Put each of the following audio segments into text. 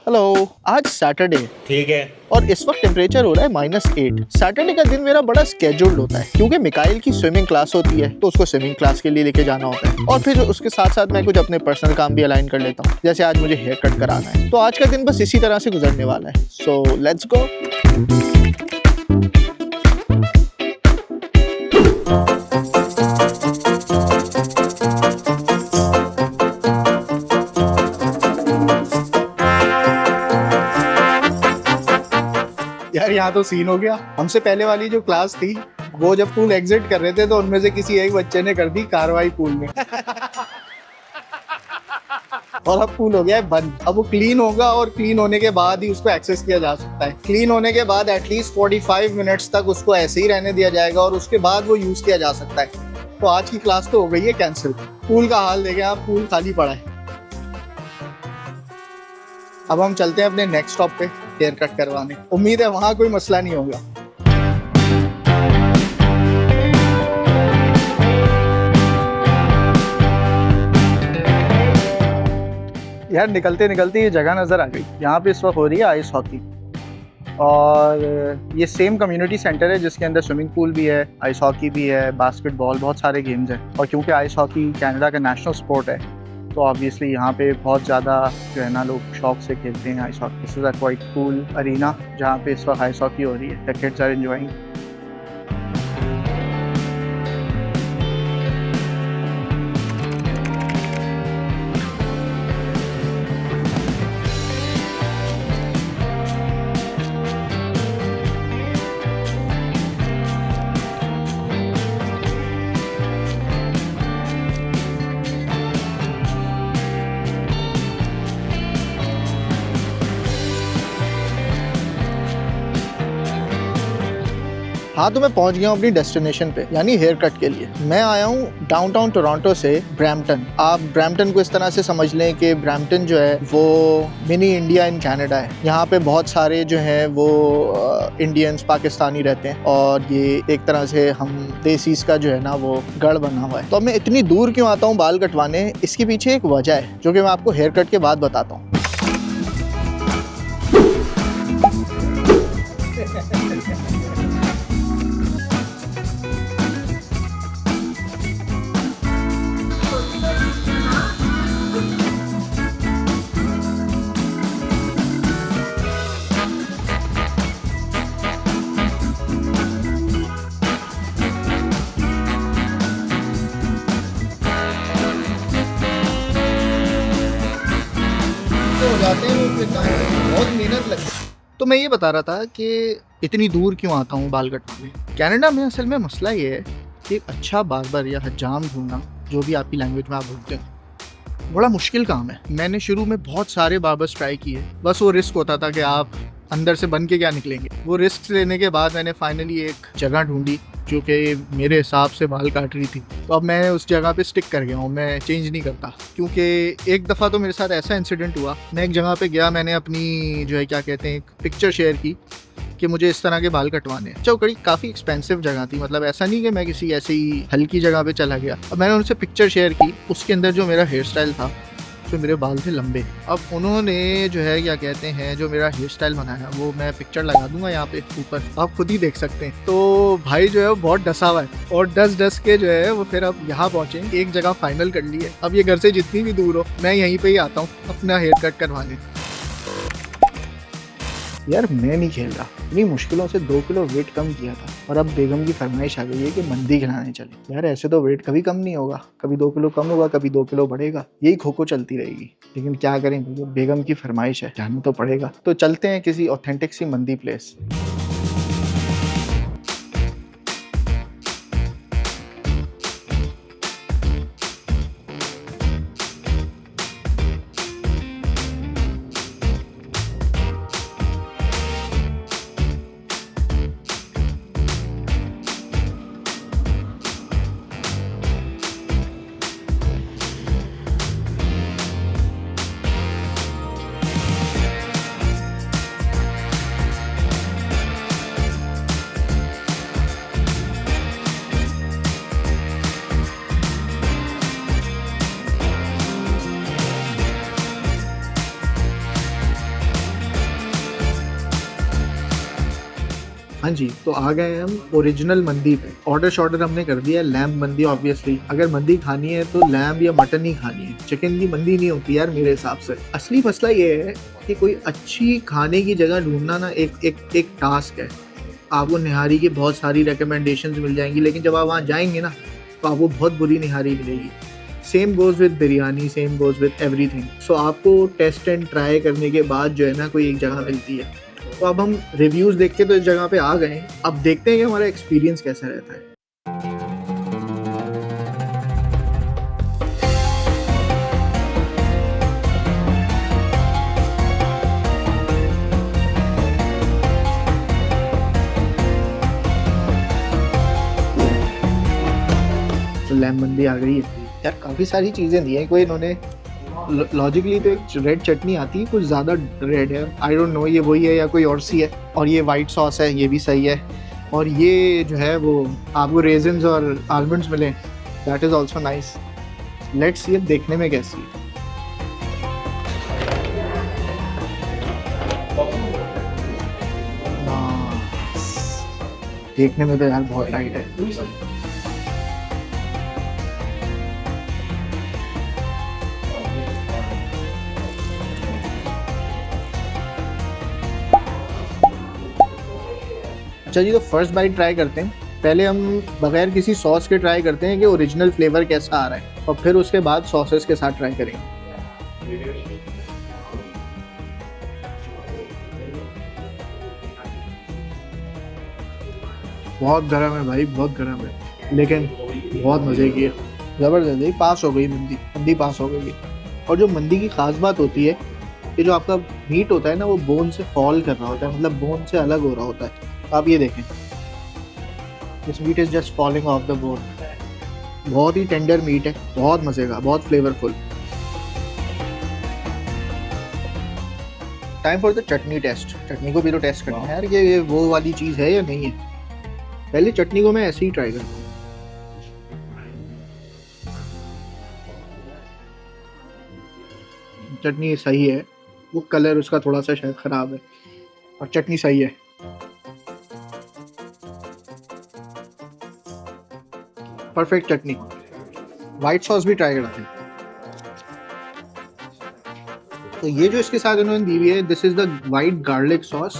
Hello. आज Saturday ठीक है। और इस वक्त टेम्परेचर हो रहा है -8। सैटरडे का दिन मेरा बड़ा स्केड्यूल्ड होता है क्योंकि मिकाइल की स्विमिंग क्लास होती है तो उसको स्विमिंग क्लास के लिए लेके जाना होता है और फिर उसके साथ साथ मैं कुछ अपने पर्सनल काम भी अलाइन कर लेता हूँ। जैसे आज मुझे हेयर कट कराना है तो आज का दिन बस इसी तरह से गुजरने वाला है। So let's go. यार यहाँ तो सीन हो गया। हमसे पहले वाली जो क्लास थी वो जब पूल एग्जिट कर रहे थे तो उनमें से किसी एक बच्चे ने कर दी कार्रवाई पूल में और अब पूल हो गया है बंद। अब वो क्लीन होगा और क्लीन होने के बाद ही उसको एक्सेस किया जा सकता है। क्लीन होने के बाद एटलीस्ट 45 मिनट्स तक उसको ऐसे ही रहने दिया जाएगा और उसके बाद वो यूज किया जा सकता है। तो आज की क्लास तो हो गई है कैंसिल। पूल का हाल देखें आप, पूल खाली पड़ा है। अब हम चलते हैं अपने नेक्स्ट स्टॉप पे हेयर कट करवाने। उम्मीद है वहां कोई मसला नहीं होगा। यार निकलते निकलते ये जगह नज़र आ गई। यहाँ पे इस वक्त हो रही है आइस हॉकी और ये सेम कम्युनिटी सेंटर है जिसके अंदर स्विमिंग पूल भी है, आइस हॉकी भी है, बास्केटबॉल, बहुत सारे गेम्स हैं। और क्योंकि आइस हॉकी कनाडा का नेशनल स्पोर्ट है तो ऑब्वियसली यहाँ पे बहुत ज़्यादा जो है ना लोग शौक से खेलते हैं ice hockey. This is a quite cool arena जहाँ पे इस वक्त आइस हॉकी हो रही है। The kids are enjoying. हाँ तो मैं पहुंच गया हूँ अपनी डेस्टिनेशन पे यानी हेयर कट के लिए। मैं आया हूँ डाउनटाउन टोरंटो से ब्रैम्पटन। आप ब्रैम्पटन को इस तरह से समझ लें कि ब्रैम्पटन जो है वो मिनी इंडिया इन कनाडा है। यहाँ पे बहुत सारे जो हैं वो इंडियंस, पाकिस्तानी रहते हैं और ये एक तरह से हम देसीज का जो है ना वो गढ़ बना हुआ है। तो अब मैं इतनी दूर क्यों आता हूँ बाल कटवाने, इसके पीछे एक वजह है जो कि मैं आपको हेयर कट के बाद बताता हूँ। हो जाते हैं वो, बहुत मेहनत लगती है। तो मैं ये बता रहा था कि इतनी दूर क्यों आता हूँ बाल कटवाने। कनाडा में असल में मसला ये है कि अच्छा बार्बर या हजाम ढूंढना, जो भी आपकी लैंग्वेज में आप बोलते हैं, बड़ा मुश्किल काम है। मैंने शुरू में बहुत सारे बार्बर्स ट्राई किए, बस वो रिस्क होता था कि आप अंदर से बन के क्या निकलेंगे। वो रिस्क लेने के बाद मैंने फाइनली एक जगह ढूंढी जो कि मेरे हिसाब से बाल काट रही थी। तो अब मैं उस जगह पे स्टिक कर गया हूँ, मैं चेंज नहीं करता। क्योंकि एक दफ़ा तो मेरे साथ ऐसा इंसिडेंट हुआ, मैं एक जगह पे गया, मैंने अपनी जो है क्या कहते हैं एक पिक्चर शेयर की कि मुझे इस तरह के बाल कटवाने हैं। चौकड़ी काफ़ी एक्सपेंसिव जगह थी, मतलब ऐसा नहीं कि मैं किसी ऐसी हल्की जगह पे चला गया। अब मैंने उनसे पिक्चर शेयर की, उसके अंदर जो मेरा हेयर स्टाइल था, जो मेरे बाल थे लंबे। अब उन्होंने जो है क्या कहते हैं जो मेरा हेयर स्टाइल बनाया वो मैं पिक्चर लगा दूंगा यहाँ पे ऊपर, आप खुद ही देख सकते हैं। तो भाई जो है वो बहुत डसा हुआ है और डस के जो है वो फिर अब यहाँ पहुँचे, एक जगह फाइनल कर ली है। अब ये घर से जितनी भी दूर हो मैं यहीं पे ही आता हूँ अपना हेयर कट करवाने। यार मैं नहीं खेल रहा, इतनी मुश्किलों से 2 किलो वेट कम किया था और अब बेगम की फरमाइश आ गई है कि मंदी खिलाने चले। यार ऐसे तो वेट कभी कम नहीं होगा, कभी 2 किलो कम होगा, कभी 2 किलो बढ़ेगा, यही खो चलती रहेगी। लेकिन क्या करें, बेगम की फरमाइश है, जाना तो पड़ेगा। तो चलते हैं किसी ऑथेंटिक सी मंदी प्लेस। हाँ जी, तो आ गए हम ओरिजिनल मंदी पे। ऑर्डर हमने कर दिया है लैम्ब मंदी। ऑब्वियसली अगर मंदी खानी है तो लैम्ब या मटन ही खानी है, चिकन की मंदी नहीं होती यार मेरे हिसाब से। असली मसला ये है कि कोई अच्छी खाने की जगह ढूंढना ना एक टास्क है। आपको निहारी की बहुत सारी रिकमेंडेशंस मिल जाएंगी, लेकिन जब आप वहाँ जाएंगे ना तो आपको बहुत बुरी निहारी मिलेगी। Same goes with biryani, same goes with everything. So आपको टेस्ट एंड ट्राई करने के बाद जो है ना कोई एक जगह मिलती है। तो अब हम रिव्यूज़ देख के तो इस जगह पे आ गए हैं, अब देखते हैं कि हमारा एक्सपीरियंस कैसा रहता है। तो लैम्ब मंदी आ गई है यार। काफ़ी सारी चीज़ें दी हैं, कोई इन्होंने लॉजिकली तो एक रेड चटनी आती है, कुछ ज़्यादा रेड है। आई डोंट नो ये वही है या कोई और सी है। और ये वाइट सॉस है, ये भी सही है। और ये जो है वो आपको रेजिन्स और आलमंड्स मिले, that is also nice. Let's see देखने में कैसी है। देखने में तो यार बहुत टाइट है। अच्छा जी, तो फर्स्ट बाइट ट्राई करते हैं। पहले हम बगैर किसी सॉस के ट्राई करते हैं कि ओरिजिनल फ्लेवर कैसा आ रहा है, और फिर उसके बाद सॉसेस के साथ ट्राई करेंगे। बहुत गर्म है भाई, बहुत गर्म है, लेकिन बहुत मज़े की है। ज़बरदस्त है, पास हो गई मंदी पास हो गई है। और जो मंदी की ख़ास बात होती है कि जो आपका मीट होता है ना वो बोन से फॉल कर रहा होता है, मतलब बोन से अलग हो रहा होता है। आप ये देखें, this meat is just falling off the bone. बहुत ही टेंडर मीट है, बहुत मज़े का, बहुत flavourful. Time for the chutney taste. Chutney को भी तो टेस्ट करना है यार, ये वो वाली चीज़ है या नहीं है। पहले चटनी को मैं ऐसे ही ट्राई करता हूँ। चटनी सही है, वो कलर उसका थोड़ा सा शायद ख़राब है, और चटनी सही है। परफेक्ट चटनी। वाइट सॉस भी ट्राई करते हैं। तो ये जो इसके साथ इन्होंने दी हुई है, this is the white garlic sauce.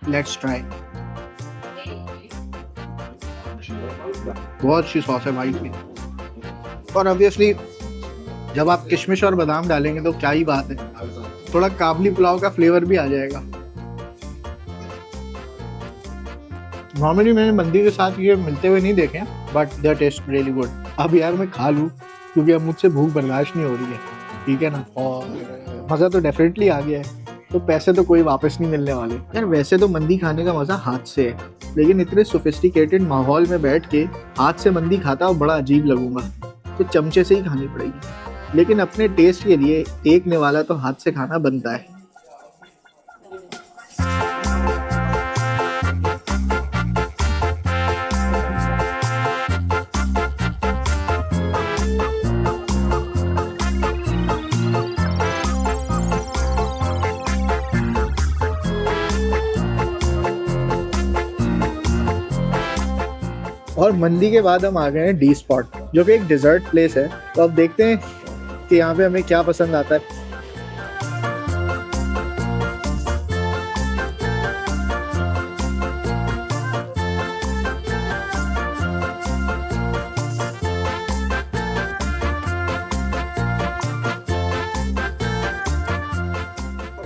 Let's try. बहुत अच्छी सॉस है वाइट की। और ऑब्वियसली जब आप किशमिश और बादाम डालेंगे तो क्या ही बात है, थोड़ा काबली पुलाव का फ्लेवर भी आ जाएगा। नॉर्मली मैंने मंदी के साथ ये मिलते हुए नहीं देखे, but they test really good. अब यार मैं खा लूँ क्योंकि अब मुझसे भूख बर्दाश्त नहीं हो रही है, ठीक है ना। और मज़ा तो डेफिनेटली आ गया है, तो पैसे तो कोई वापस नहीं मिलने वाले यार। वैसे तो मंदी खाने का मज़ा हाथ से है, लेकिन इतने सोफिस्टिकेटेड माहौल में बैठ के हाथ से मंदी खाता हूँ बड़ा अजीब लगूंगा, तो चमचे से ही खानी पड़ेगी। लेकिन अपने टेस्ट के लिए एक निवाला तो हाथ से खाना बनता है। और मंदी के बाद हम आ गए हैं डी स्पॉट, जो कि एक डिज़र्ट प्लेस है। तो अब देखते हैं कि यहाँ पे हमें क्या पसंद आता है।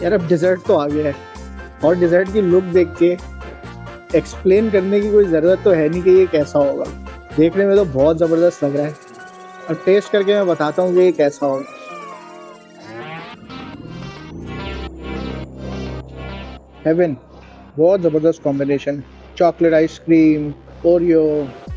यार अब डिज़र्ट तो आ गया है, और डिज़र्ट की लुक देख के एक्सप्लेन करने की कोई ज़रूरत तो है नहीं कि ये कैसा होगा। देखने में तो बहुत ज़बरदस्त लग रहा है, और टेस्ट करके मैं बताता हूँ कि ये कैसा होगा। हेवन, बहुत ज़बरदस्त combination. Chocolate ice cream, Oreo,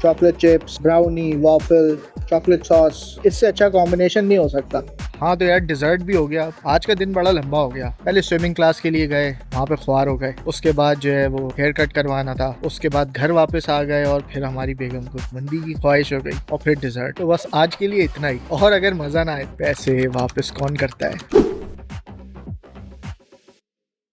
chocolate chips, brownie, waffle, chocolate sauce, इससे अच्छा कॉम्बिनेशन नहीं हो सकता। हाँ तो यार डिज़र्ट भी हो गया। आज का दिन बड़ा लंबा हो गया। पहले स्विमिंग क्लास के लिए गए, वहाँ पे ख्वार हो गए। उसके बाद जो है वो हेयर कट करवाना था। उसके बाद घर वापस आ गए, और फिर हमारी बेगम को मंदी की ख्वाहिश हो गई, और फिर डिज़र्ट। तो बस आज के लिए इतना ही। और अगर मज़ा ना आए, पैसे वापस कौन करता है।